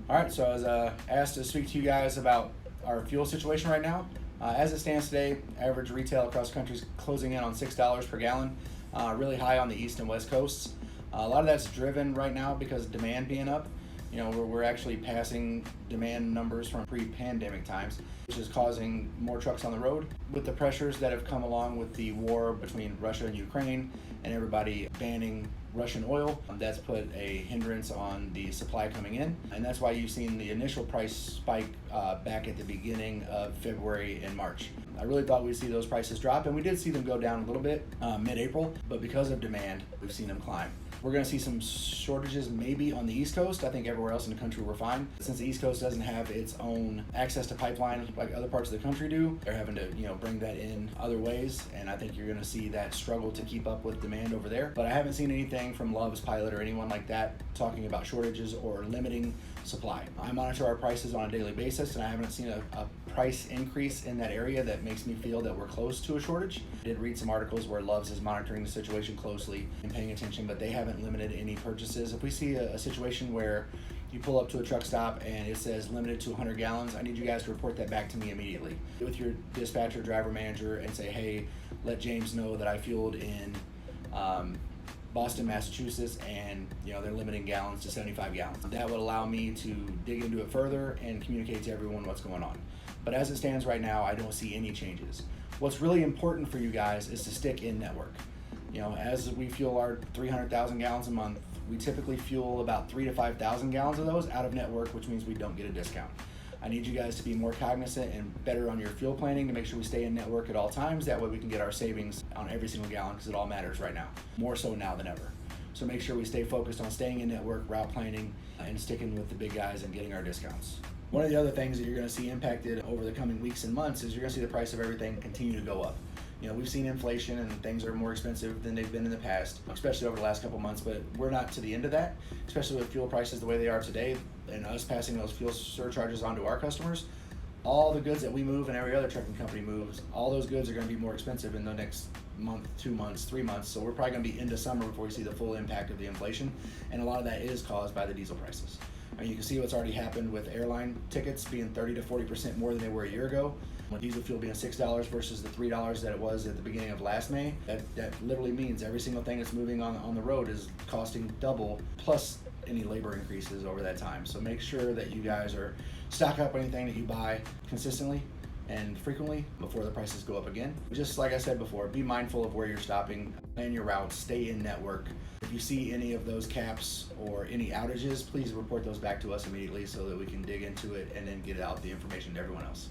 All right, so I was asked to speak to you guys about our fuel situation right now. As it stands today, average retail across the country is closing in on $6 per gallon, really high on the east and west coasts. A lot of that's driven right now because of demand being up. You know, we're actually passing demand numbers from pre-pandemic times, which is causing more trucks on the road. With the pressures that have come along with the war between Russia and Ukraine and everybody banning Russian oil, that's put a hindrance on the supply coming in. And that's why you've seen the initial price spike back at the beginning of February and March. I really thought we'd see those prices drop, and we did see them go down a little bit mid-April, but because of demand, we've seen them climb. We're going to see some shortages maybe on the East Coast. I think everywhere else in the country we're fine. Since the East Coast doesn't have its own access to pipeline like other parts of the country do, they're having to bring that in other ways, and I think you're going to see that struggle to keep up with demand over there. But I haven't seen anything from Love's, Pilot, or anyone like that talking about shortages or limiting supply. I monitor our prices on a daily basis, and I haven't seen a price increase in that area that makes me feel that we're close to a shortage. I did read some articles where Love's is monitoring the situation closely and paying attention, but they haven't limited any purchases. If we see a situation where you pull up to a truck stop and it says limited to 100 gallons, I need you guys to report that back to me immediately with your dispatcher, driver, manager, and say, hey, let James know that I fueled in Boston, Massachusetts, and they're limiting gallons to 75 gallons. That would allow me to dig into it further and communicate to everyone what's going on. But as it stands right now, I don't see any changes. What's really important for you guys is to stick in network. As we fuel our 300,000 gallons a month, we typically fuel about 3,000 to 5,000 gallons of those out of network, which means we don't get a discount. I need you guys to be more cognizant and better on your fuel planning to make sure we stay in network at all times. That way we can get our savings on every single gallon, because it all matters right now, more so now than ever. So make sure we stay focused on staying in network, route planning, and sticking with the big guys and getting our discounts. One of the other things that you're going to see impacted over the coming weeks and months is you're going to see the price of everything continue to go up. We've seen inflation and things are more expensive than they've been in the past, especially over the last couple months, but we're not to the end of that, especially with fuel prices the way they are today and us passing those fuel surcharges on to our customers. All the goods that we move and every other trucking company moves, all those goods are going to be more expensive in the next month, 2 months, 3 months. So we're probably going to be into summer before we see the full impact of the inflation. And a lot of that is caused by the diesel prices. I mean, you can see what's already happened with airline tickets being 30 to 40% more than they were a year ago. With diesel fuel being $6 versus the $3 that it was at the beginning of last May, that literally means every single thing that's moving on the road is costing double, plus any labor increases over that time. So make sure that you guys are stock up anything that you buy consistently and frequently before the prices go up again. Just like I said before, be mindful of where you're stopping, plan your routes, stay in network. If you see any of those caps or any outages, please report those back to us immediately so that we can dig into it and then get out the information to everyone else.